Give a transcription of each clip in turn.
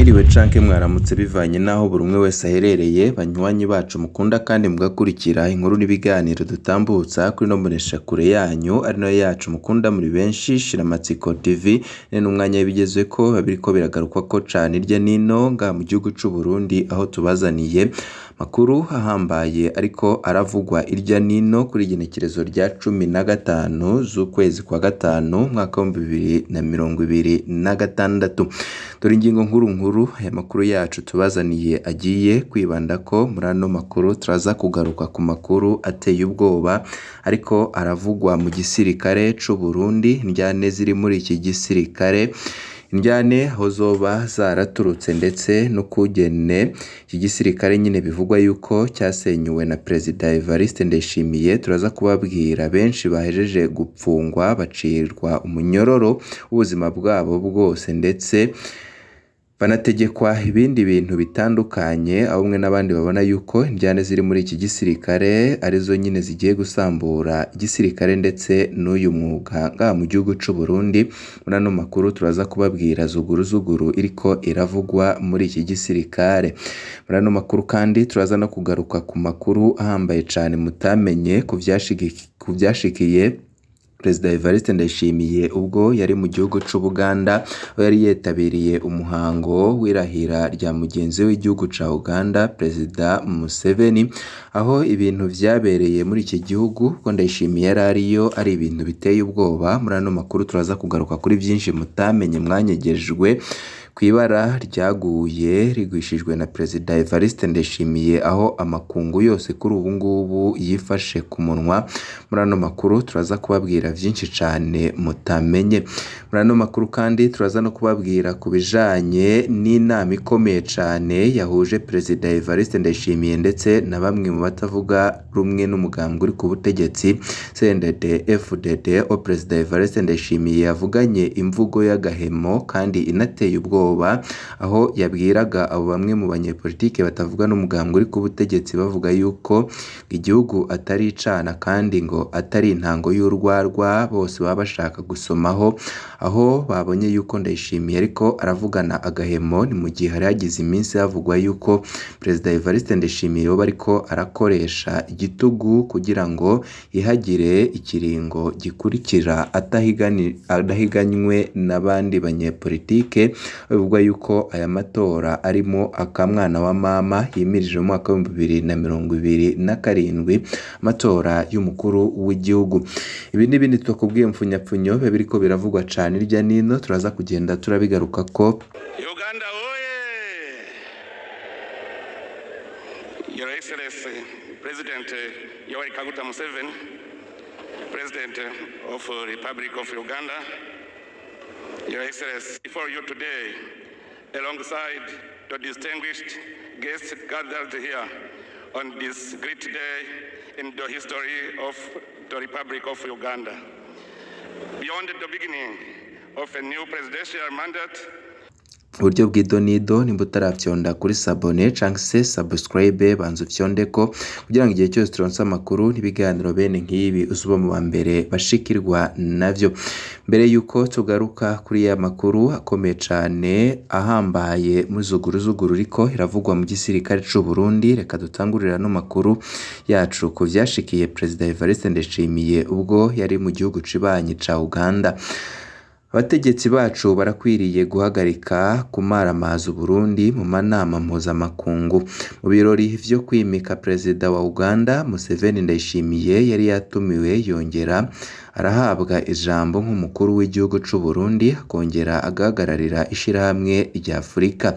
Mwiriwe canke mwaramutse bivanye naho buri umwe wese aherereye banywanyi bacu mukunda kandi mugakurikira inkuru n'ibiganiro dutambutsa kuri no mboneshakure yanyu ari nayo yacu mukunda muri benshi Shiramatsiko TV n'umwanya w'ibigezweko babiriko biragaruka ko cane irya nino nga mu gihugu c'u Burundi aho tubazaniye makuru ahambaye ariko aravugwa irya nino kuri igenekerezo rya 15 z'ukwezi kwa gatanu mwaka wa 2026. Dore ingingo nkuru aya makuru yacu tubazaniye agiye kwibanda ko muri ano makuru turaza kugaruka ku makuru ateye ubwoba ariko aravugwa mu gisirikare c'u Burundi, indyane ziri muri iki gisirikare, indyane aho zoba zaraturutse ndetse no kugene iki gisirikare nyine bivugwa yuko cyasenyuwe na Perezida Evariste Ndayishimiye. Turaza kubabwira benshi bahejeje gupfungwa bacirwa umunyororo w'ubuzima bwabo bwose ndetse banategekwa ibindi bintu bitandukanye, aho umwe n'abandi babona yuko indyane ziri muri iki gisirikare arizo nyine zigiye gusambura igisirikare ndetse n'uyu mwuga nga mu gihugu c'u Burundi. Muri ano makuru turaza kubabwira zuguru iriko iravugwa muri iki gisirikare. Muri ano makuru kandi turaza no kugaruka ku makuru ahambaye cane mutamenye ku vyashikiye Perezida Evariste Ndayishimiye ubwo yari mu gihugu c'u Buganda, aho yari yetabiriye umuhango w'irahira rya mugenzi w'igihugu ca Uganda Perezida Museveni, aho ibintu vyabereye muri iki gihugu ko Ndayishimiye yari ariyo ari ibintu biteye ubwoba. Muri ano makuru turaza kugaruka kuri vyinshi mutamenye mwanyegejwe kwibara ryaguye rigwishijwe na Perezida Evariste Ndayishimiye, aho amakungu yose kuri ubu ngubu yifashe ku munwa. Muri ano makuru turaza kubabwira vyinshi cane mutamenye. Muri ano makuru kandi turaza no kubabwira ku bijanye n'inama ikomeye cane yahuje Perezida Evariste Ndayishimiye ndetse na bamwe mu batavuga rumwe n'umugambwe uri ku butegetsi CNDD FDD, o Perezida Evariste Ndayishimiye yavuganye imvugo y'agahemo kandi inateye ubwoba, aho yabwiraga abo bamwe mu banyepolitike batavuga n'umugambwe uri ku butegetsi bavuga yuko igihugu atari icana kandi ngo atari intango y'urwarwa bose baba bashaka gusomaho, aho babonye yuko Ndayishimiye ariko aravugana agahemo. Ni mu gihe hari hagize iminsi havugwa yuko Perezida Evariste Ndayishimiye yoba ariko arakoresha igitugu kugira ngo ihagire ikiringo gikurikira adahiganywe n'abandi banyepolitike. Bivugwa yuko aya matora arimo akamwana wa mama yimirije mu mwaka wa 2027 amatora y'umukuru w'igihugu. Ibi n'ibindi twakubwiye mfunyapfunyo biriko biravugwa cane irya nino, turaza kugenda turabigaruka ko. Uganda oye! Your Excellency President Yoweri Kaguta Museveni, President of the Republic of Uganda, Your Excellency, before you today, alongside the distinguished guests gathered here on this great day in the history of the Republic of Uganda. Beyond the beginning of a new presidential mandate, uburyo bw'idonido nimba utaravyonda kuri sabone canke se subscribe banzu vyondeko kugira ngo igihe cyose turonse amakuru n'ibiganiro bene nk'ibi uzuba mu bambere bashikirwa navyo. Mbere yuko tugaruka kuri ya makuru akomeye cane ahambaye mu zuguru riko iravugwa mu gisirikare c'u Burundi, reka dutangurira no makuru yacu ku vyashikiye Perezida Evariste Ndayishimiye ubwo yari mu gihugu cibanyi ca Uganda. Abategetsi bacu barakwiriye guhagarika kumaramaza Burundi mu manama mpuzamakungu. Mu birori vyo kwimika Perezida wa Uganda Museveni, Ndayishimiye yari yatumiwe yongera arahabwa ijambo nk'umukuru w'igihugu c'u Burundi, akongera agahagararira ishirahamwe rya Afurika.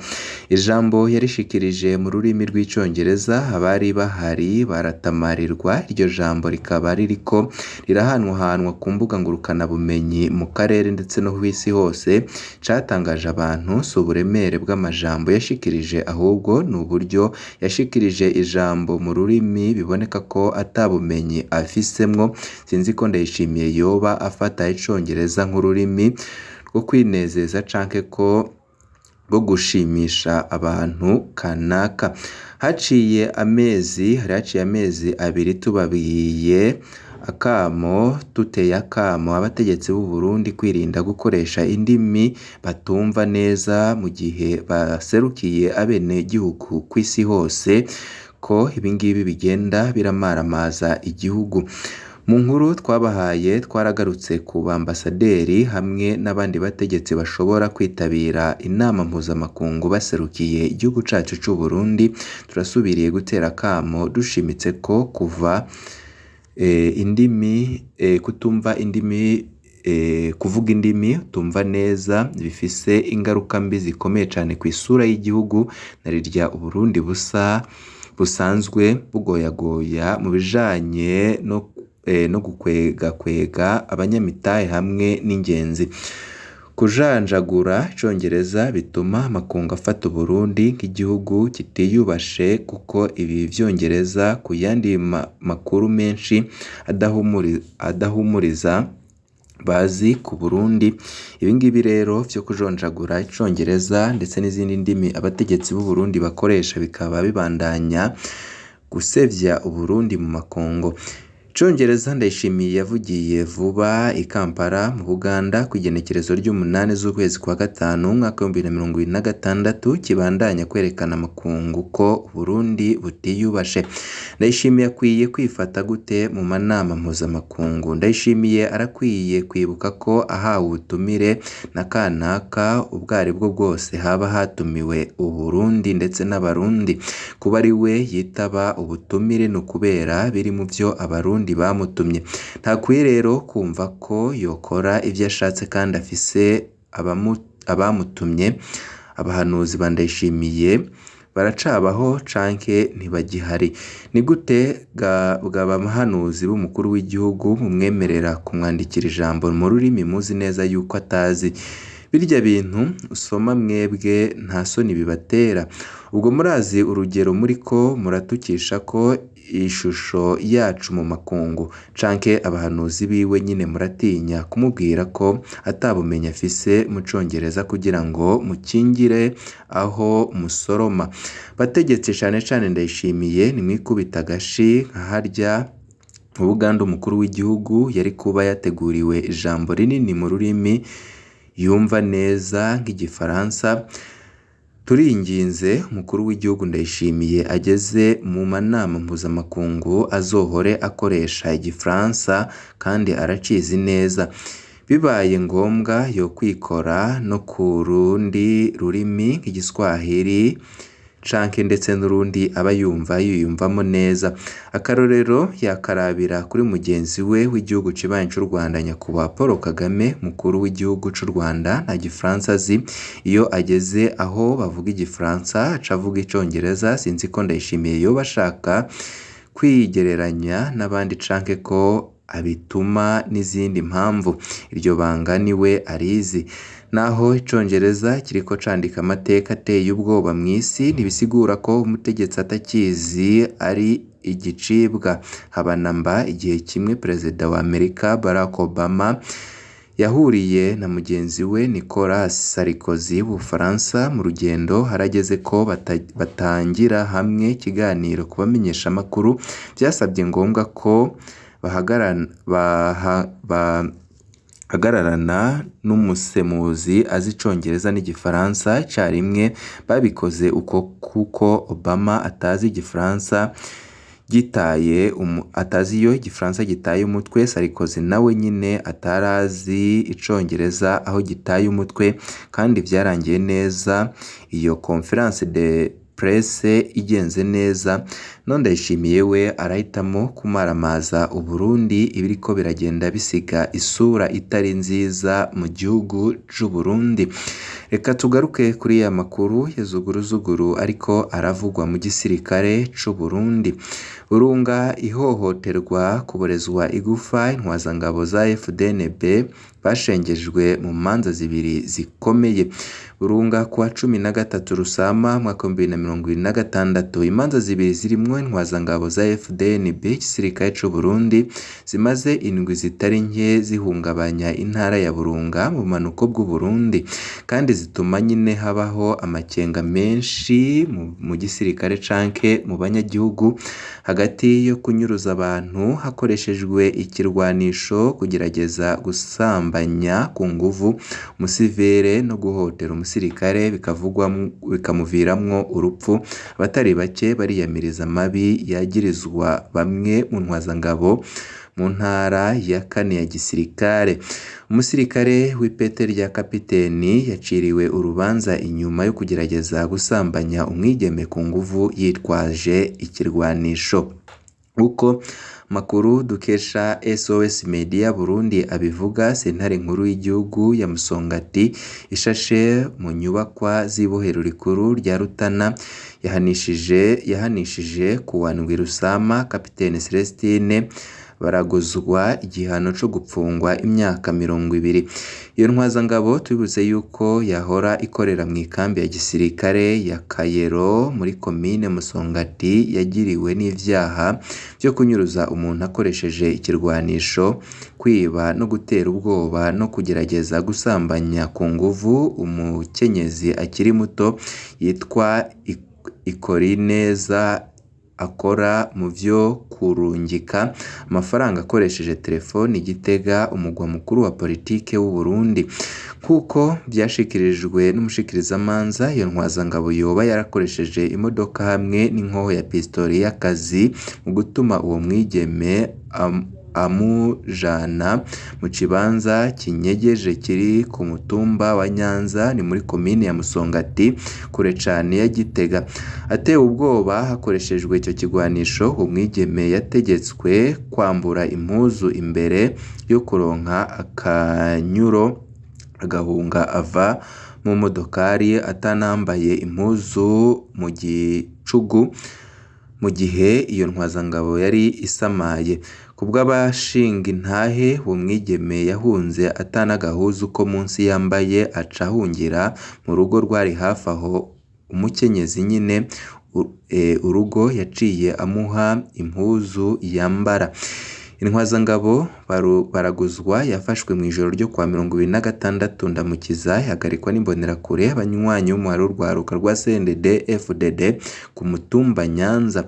Ijambo yarishikirije mu rurimi rw'icongereza, abari bahari baratamarirwa. Iryo jambo rikaba ririko rirahanwahanwa ku mbuga ngurukana bumenyi mu karere ndetse no kw'isi hose. Catangaje abantu si uburemere bw'amajambo yashikirije, ahubwo ni uburyo yashikirije ijambo mu rurimi biboneka ko atabumenyi afisemwo. Sinzi ko Ndayishimiye yoba afata icongereza nk'ururimi rwo kwinezeza canke ko bwo gushimisha abantu kanaka. Haciye amezi abiri tubabwiye tuteye akamo abategetsi b'u Burundi kwirinda gukoresha indimi batumva neza mu gihe baserukiye abenegihugu kw'isi hose ko ibingibi bigenda biramaramaza igihugu. Mu nkuru twabahaye twaragarutse ku bambasaderi hamwe n'abandi bategetsi bashobora kwitabira inama mpuzamakungu baserukiye igihugu cacu c'u Burundi. Turasubiriye gutera akamo dushimitse ko kuva kutumva indimi kuvuga indimi tumva neza bifise ingaruka mbi zikomeye cyane ku isura y'igihugu narirya Uburundi busanzwe bugoyagoya mu bijanye no gukwega abanyamitahe hamwe n'ingenzi. Kujanjagura icongereza bituma amakungu afata Burundi nk'igihugu kitiyubashe kuko ibi vyongereza ku yandi makuru menshi adahumuriza bazi ku Burundi. Ibingibi rero vyo kujonjagura icongereza ndetse n'izindi ndimi abategetsi b'u Burundi bakoresha bikaba bibandanya gusevya Uburundi mu makungu. Icongereza Ndayishimiye yavugiye vuba i Kampala mu Buganda ku igenekerezo ry'umunani z'ukwezi kwa gatanu umwaka w'2026 kibandanya kwerekana amakungu ko Burundi butiyubashe. Ndayishimiye akwiye kwifata gute mu manama mpuzamakungu? Ndayishimiye arakwiye kwibuka ko ahawe ubutumire na kanaka ubwo aribwo bwose haba hatumiwe Uburundi ndetse n'Abarundi. Kuba ari we yitaba ubutumire ni ukubera biri mu vyo Abarundi bamutumye. Ntakwiye rero kumva ko yokora ivyo ashatse kandi afise abamutumye. Abahanuzi ba Ndayishimiye baracabaho canke ntibagihari? Ni gute bwaba abahanuzi b'umukuru w'igihugu mumwemerera kumwandikira ijambo mu rurimi muzi neza yuko atazi? Birya bintu usoma mwebwe nta soni bibatera? Ubwo murazi urugero muriko muratukisha ko ishusho yacu mu makungu, canke abahanuzi biwe nyine muratinya kumubwira ko atabumenya afise mu congereza kugira ngo mukingire aho musoroma. Bategetse cane Ndayishimiye nimwikubita agashi nka harya mu Buganda umukuru w'igihugu yari kuba yateguriwe ijambo rinini mu rurimi yumva neza nk'igifaransa. Turinginze umukuru w'igihugu Ndayishimiye ageze mu manama mpuzamakungu azohore akoresha igifaransa kandi aracizi neza. Bibaye ngombwa yo kwikora no ku rundi rurimi nk'igiswahili canke ndetse n'urundi aba yiyumvamo neza. Akarorero yakarabira kuri mugenzi we w'igihugu cibanyi c'u Rwanda nyakubahwa Paul Kagame. Mukuru w'igihugu c'u Rwanda nta gifaransa azi, iyo ageze aho bavuga igifaransa aca avuga icongereza. Sinzi ko Ndayishimiye yoba ashaka kwigereranya n'abandi canke ko abituma n'izindi mpamvu. Iryo banga niwe arizi. Naho icongereza kiriko candika amateka ateye ubwoba mw'isi, ntibisigura ko umutegetsi atakizi ari igicibwa. Habanamba igihe kimwe Perezida wa Amerika Barack Obama yahuriye na mugenzi we Nicolas Sarkozy w'Ubufaransa mu rugendo. Harageze ko batangira hamwe ikiganiro ku bamenyeshamakuru. Vyasabye ngombwa ko bahagararana n'umusemuzi azi icongereza n'igifaransa icarimwe. Babikoze uko kuko Obama atazi igifaransa ataziyo igifaransa gitaye umutwe. Sarkozy nawe nyine atarazi icongereza aho gitaye umutwe, kandi vyarangiye neza iyo conference de presse igenze neza. None Ndayishimiye we arahitamo kumaramaza Uburundi ibiriko biragenda bisiga isura itari nziza mu gihugu c'u Burundi. Reka tugaruke kuri ya makuru ya zuguruzuguru ariko aravugwa mu gisirikare c'u Burundi. Burunga ihohoterwa kuborezwa igufa intwazangabo za FDNB bashengejwe mu manza zibiri zikomeye. Burunga kuwa 13 Rusama mwaka 2025 2026. Imanza zibiri zirimwo intwazangabo za FDNB igisirikare c'u Burundi zimaze indwi zitari nke zihungabanya intara ya Burunga mu bumanuko bw'u Burundi kandi zituma nyine habaho amakenga menshi mu gisirikare canke mu banyagihugu hagati yo kunyuruza abantu hakoreshejwe ikirwanisho, kugerageza gusambanya ku nguvu umusivile no guhotera umusirikare bikamuviramwo urupfu. Abatari bake bariyamiriza amabi yagirizwa bamwe mu ntwazangabo mu ntara ya kane ya gisirikare. Umusirikare w'ipete rya kapiteni yaciriwe urubanza inyuma yo kugerageza gusambanya umwigeme ku nguvu yitwaje ikirwanisho. Uko makuru dukesha SOS Media Burundi abivuga, sentare nkuru y'igihugu ya Musongati ishashe mu nyubakwa z'ibohero rikuru rya Rutana yahanishije kuwa ndwi Rusama Kapiteni Celestine baraguzwa igihano co gupfungwa imyaka 20. Iyo ntwazangabo tubibutse yuko yahora ikorera mu ikambi ya gisirikare ya Kayero muri komine Musongati yagiriwe n'ivyaha byo kunyuruza umuntu akoresheje ikirwanisho, kwiba no gutera ubwoba no kugerageza gusambanya ku nguvu umukenyezi akiri muto yitwa Ikorineza akora mu vyo kurungika amafaranga akoresheje telefoni Gitega, umugwa mukuru wa politike w'u Burundi. Kuko byashikirijwe n'umushikirizamanza, iyo ntwazangabo yoba yarakoresheje imodoka hamwe n'inkoho ya pistoli y'akazi mu gutuma uwo mwigeme amujana mu kibanza kinyegeje kiri ku mutumba wa Nyanza ni muri komine ya Musongati kure cane ya Gitega. Atewe ubwoba hakoreshejwe icyo kigwanisho, umwigeme yategetswe kwambura impuzu imbere yo kuronka akanyuro agahunga ava mu modokari atanambaye impuzu mu gicugu mu gihe iyo ntwazangabo yari isamaye. Kubw'abashinga intahe, uwo mwigeme yahunze atanagahuzu ko munsi yambaye aca ahungira mu rugo rwari hafi aho. Umukenyezi nyine urugo yaciye amuha impuzu yambara. Intwazangabo baraguzwa yafashwe mu ijoro ryo kwa 26 Ndamukiza, ihagarikwa n'imbonerakure abanywanyi b'umuhari w'urwaruka rwa CNDD FDD ku mutumba Nyanza.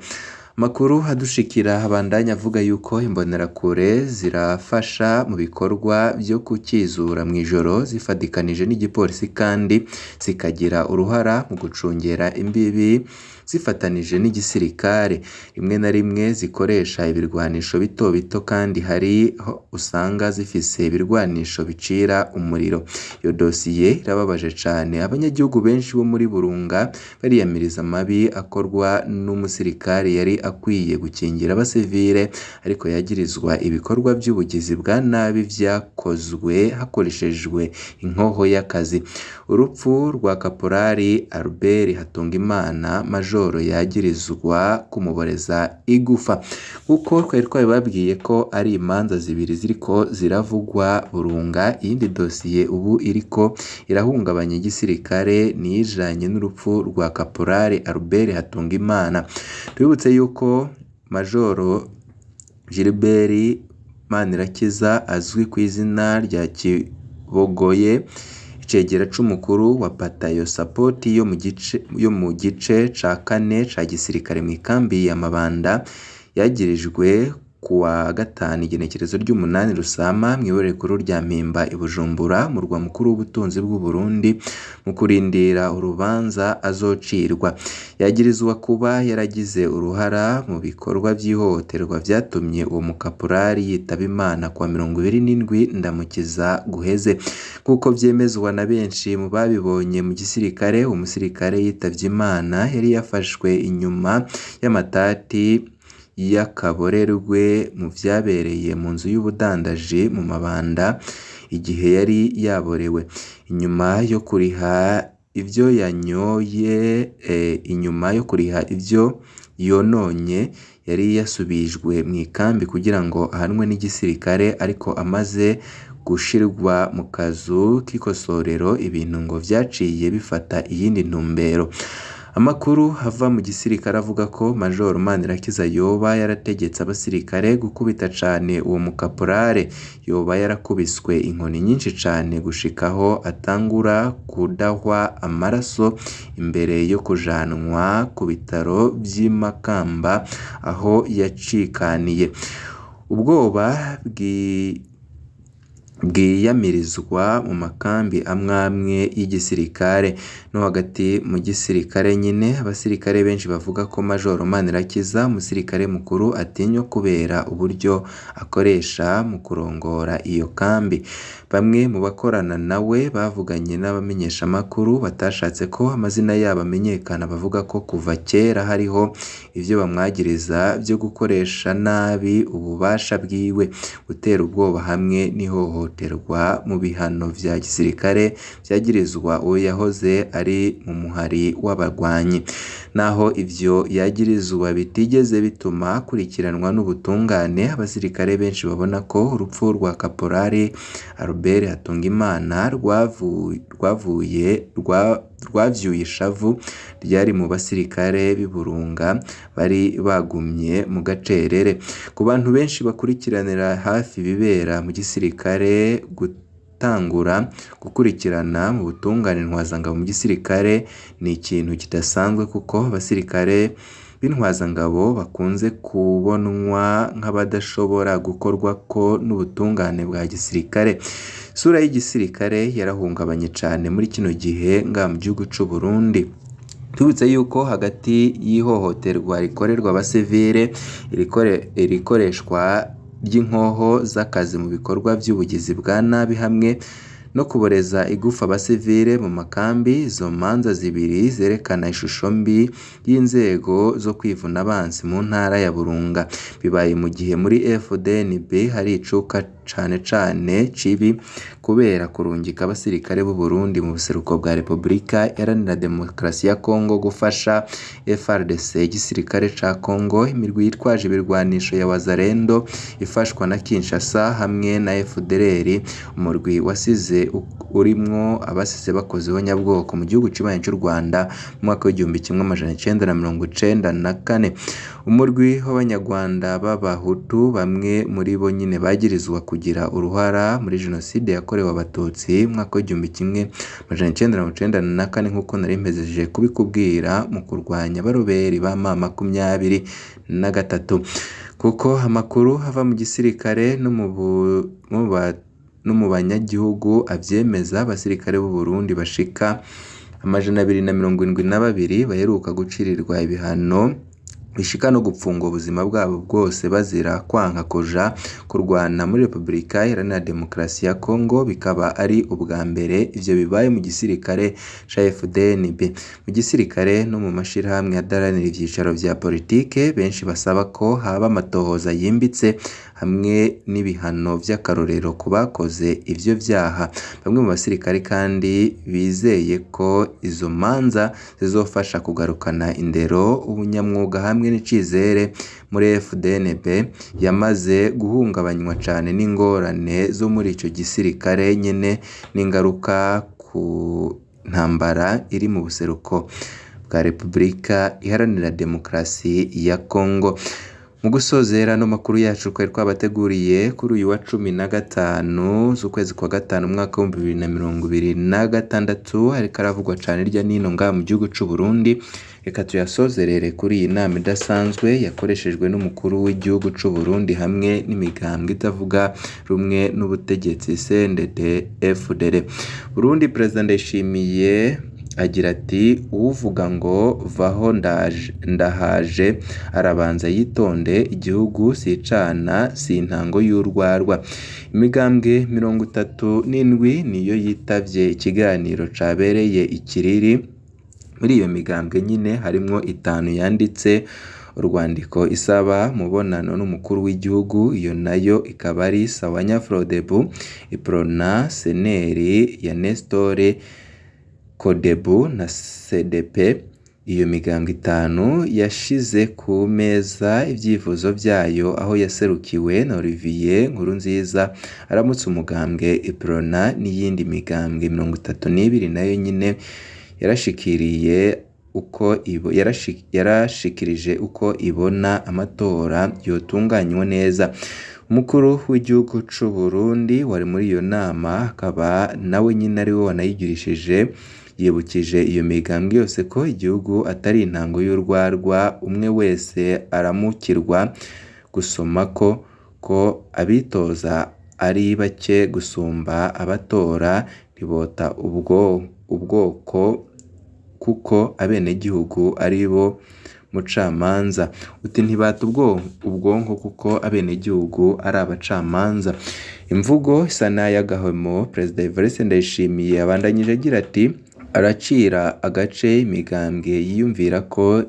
Makuru hadushikira habandanya avuga yuko imbonerakure zirafasha mu bikorwa byo kukizura mu ijoro zifadikanije n'igipolisi kandi zikagira uruhara mu gucungera imbibi zifatanije n'igisirikare. Rimwe na rimwe zikoresha ibirwanisho bito bito kandi hari usanga zifise ibirwanisho bicira umuriro. Iyo dosiye irababaje cane. Abanyagihugu benshi bo muri Burunga bariyamiriza amabi akorwa n'umusirikare yari akwiye gukingira abasivile, ariko yagirizwa ibikorwa by'ubugizi bwa nabi vyakozwe hakoreshejwe inkoho y'akazi. Urupfu rwa Kaporari Albert Hatungimana Majoro yagirizwa kumuboreza igufa. Kuko twari twabibabwiye ko ari imanza zibiri ziriko ziravugwa Burunga, iyindi dosiye ubu iriko irahungabanya igisirikare nijanye n'urupfu rwa Kaporari Albert Hatungimana. Twibutse yuko Majoro Gilbert Manirakiza azwi ku izina rya Kibogoye, icegera c'umukuru wa Batayo Support yo mu gice ca kane ca gisirikare mu ikambi ya Mabanda, yagirijwe kuwa gatanu igenekerezo ry'umunani Rusama mw'ibore rikuru rya Mpimba i Bujumbura, murwa mukuru w'ubutunzi bw'u Burundi, mu kurindira urubanza azocirwa. Yagirizwa kuba yaragize uruhara mu bikorwa by'ihohoterwa vyatumye uwo mukaporari yitaba Imana kuwa 27 Ndamukiza guheze. Kuko vyemezwa na benshi mu babibonye mu gisirikare, umusirikare yitavye Imana yari yafashwe inyuma y'amatati y'akaborerwe mu vyabereye mu nzu y'ubudandaji mu Mabanda igihe yari yaborewe. Inyuma yo kuriha ivyo yanyoye, inyuma yo kuriha ivyo yononye, yari yasubijwe mu ikambi kugira ngo ahanwe n'igisirikare, ariko amaze gushirwa mu kazu k'ikosorero ibintu ngo vyaciye bifata iyindi ntumbero. Amakuru ava mu gisirikare avuga ko Major Manirakiza yoba yarategetse abasirikare gukubita cane uwo mukaporale, yoba yarakubiswe inkoni nyinshi cane gushikaho atangura kudahwa amaraso imbere yo kujanwa ku bitaro vy'i Makamba aho yacikaniye. Ubwoba bwiyamirizwa mu makambi amwe y'igisirikare no hagati mu gisirikare nyine. Abasirikare benshi bavuga ko Major Manirakiza umusirikare mukuru atinywa kubera uburyo akoresha mu kurongora iyo kambi. Bamwe mu bakorana nawe bavuganye n'abamenyeshamakuru batashatse ko amazina yabo amenyekana, bavuga ko kuva kera hariho ivyo bamwagiriza byo gukoresha nabi ububasha bwiwe, gutera ubwoba hamwe n'ihohoterwa mu bihano vya gisirikare vyagirizwa uwo yahoze ari mu muhari w'abagwanyi. Naho ivyo yagirizwa bitigeze bituma akurikiranwa n'ubutungane, abasirikare benshi babona ko urupfu rwa Kaporali Albert Hatungimana rwavyuye ishavu ryari mu basirikare b'i Burunga bari bagumye mu gacerere. Ku bantu benshi bakurikiranira hafi ibibera mu gisirikare, gutangura gukurikirana mu butungane intwazangabo mu gisirikare ni ikintu kidasanzwe, kuko abasirikare b'intwazangabo bakunze kubonwa nk'abadashobora gukorwako n'ubutungane bwa gisirikare. Isura y'igisirikare yarahungabanye cane muri kino gihe mu gihugu c'u Burundi. Tubutse yuko hagati y'ihohoterwa rikorerwa abasivile, irikoreshwa ry'inkoho z'akazi mu bikorwa vy'ubugizi bwa nabi hamwe no kuboreza igufa abasivile mu makambi, izo manza zibiri zerekana ishusho mbi y'inzego zo kwivuna abansi mu ntara ya Burunga. Bibaye mu gihe muri FDNB hari icuka cane cibi kubera kurungika abasirikare b'u Burundi mu buseruko bwa Repubulika Iharanira Demokarasi ya Kongo gufasha FARDC, igisirikare ca Kongo, imirwi yitwaje ibirwanisho ya Wazalendo ifashwa na Kinshasa hamwe na FDLR, umurwi wasize urimwo abasize bakozeho nyabwoko mu gihugu kibanyi cy'u Rwanda mu mwaka w'1994. Umurwi w'abanyarwanda b'abahutu, bamwe muri bo nyine bagirizwa kugira uruhara muri jenoside yakorewe abatutsi mu mwaka w'1994 nk'uko nari mpejeje kubikubwira, mu kurwanya abaroberi ba M23, kuko amakuru ava mu gisirikare no mu banyagihugu avyemeza. Abasirikare b'u Burundi bashika 272 baheruka gucirirwa ibihano bishika no gupfungwa ubuzima bwabo bwose bazira kwanka kuja kurwana muri Repubulika Iharanira Demokarasi ya Kongo. Bikaba ari ubwa mbere ivyo bibaye mu gisirikare ca FDNB. Mu gisirikare no mu mashirahamwe adaranira ivyicaro vya politike, benshi basaba ko haba amatohoza yimbitse hamwe n'ibihano vy'akarorero ku bakoze ivyo vyaha. Bamwe mu basirikare kandi bizeye ko izo manza zizofasha kugarukana indero, ubunyamwuga hamwe n'icizere muri FDNB yamaze guhungabanywa cane n'ingorane zo muri ico gisirikare nyene n'ingaruka ku ntambara iri mu buseruko bwa Repubulika Iharanira Demokarasi ya Kongo. Mu gusozera no makuru yacu twari twabateguriye kuri uyu wa 15 z'ukwezi kwa gatanu umwaka wa 2026, ariko aravugwa cane irya nino mu gihugu c'u Burundi. Reka tuyasozerere kuri iyi nama idasanzwe yakoreshejwe n'umukuru w'igihugu c'u Burundi hamwe n'imigambwe itavuga rumwe n'ubutegetsi CNDD-FDD. Burundi, Perezida Ndayishimiye agira ati uvuga ngo vaho ndahaje arabanza yitonde, igihugu sicana si intango y'urwarwa. Imigambwe 37 niyo yitavye ikiganiro cabereye ikiriri. Muri iyo migambwe nyine harimwo 5 yanditse urwandiko isaba mubonano n'umukuru w'igihugu. Iyo nayo ikaba ari Sawanya Frodebu, Iprona, Seneri ya Nestore, Kodebu na CDP. Iyo migambwe 5 yashize ku meza ivyifuzo vyayo, aho yaserukiwe na Olivier Nkurunziza aramutse umugambwe Iprona n'iyindi migambwe 32 nayo nyine yarashikiriye yarashikirije uko ibona amatora yotunganywa neza. Umukuru w'igihugu c'u Burundi wari muri iyo nama akaba nawe nyine ari we wanayigirishije yibukije iyo migambwe yose ko igihugu atari intango y'urwarwa umwe wese aramukirwa gusoma ko abitoza ari bake gusumba abatora ntibota ubwoko kuko abenegihugu ari bo mucamanza. Uti ntibata ubwonko kuko abenegihugu ari abacamanza. Imvugo isa n'ay'agahemo Perezida Evariste Ndayishimiye abandanyije agira ati aracira agace imigambwe yiyumvira ko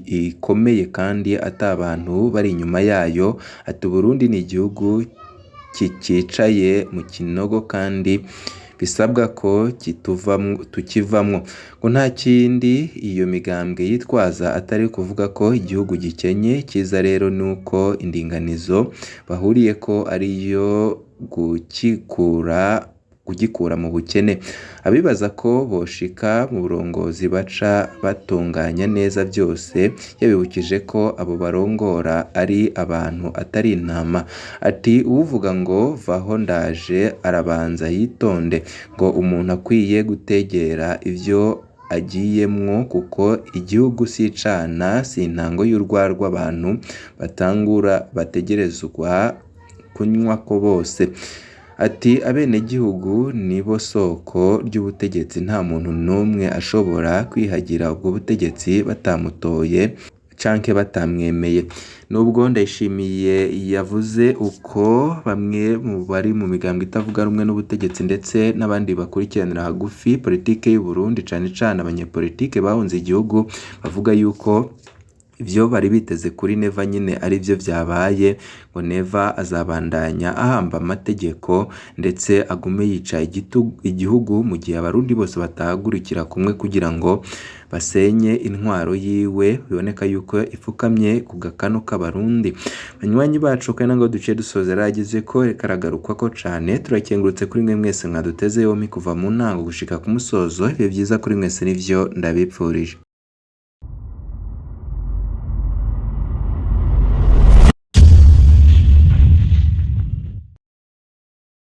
ikomeye kandi atabantu bari inyuma yayo. Ati Burundi ni igihugu kicaye mu kinogo kandi bisabwa ko tukivamwo, ngo nta kindi iyo migambwe yitwaza atari kuvuga ko igihugu gikenye. Cyiza rero ni uko indinganizo bahuriye ko ariyo kugikura mu bukene. Abibaza ko boshika mu burongozi baca batunganya neza byose, yabibukije ko abo barongora ari abantu atari intama. Ati uvuga ngo vaho ndaje arabanza yitonde, ngo umuntu akwiye gutegera ivyo agiyemwo kuko igihugu si icana si intango y'urwarwa abantu bategerezwa kunywa ko bose. Ati abenegihugu nibo soko ry'ubutegetsi, nta muntu n'umwe ashobora kwihagira ubwo butegetsi batamutoye canke batamwemeye. Nubwo Ndayishimiye yavuze uko, bamwe mu bari mu migambwe itavuga rumwe n'ubutegetsi ndetse n'abandi bakurikiranira hagufi politike y'u Burundi cane cane abanyepolitike bahunze igihugu bavuga yuko ivyo bari biteze kuri Neva nyine ari byo vyabaye, ngo Neva azabandanya ahamba amategeko ndetse agume yica igihugu mu gihe abarundi bose batahagurikira kumwe kugira ngo basenye intwaro yiwe. Biboneka yuko ifukamye ku gakanu k'abarundi. Banywanyi bacu kandi ngo duce dusoza ragize ko karagaruka ko cane. Turakengurutse kuri mwe mwese mwaduteze yompi kuva mu ntango gushika ku musozo. Ibihe byiza kuri mwese nivyo ndabipfurije.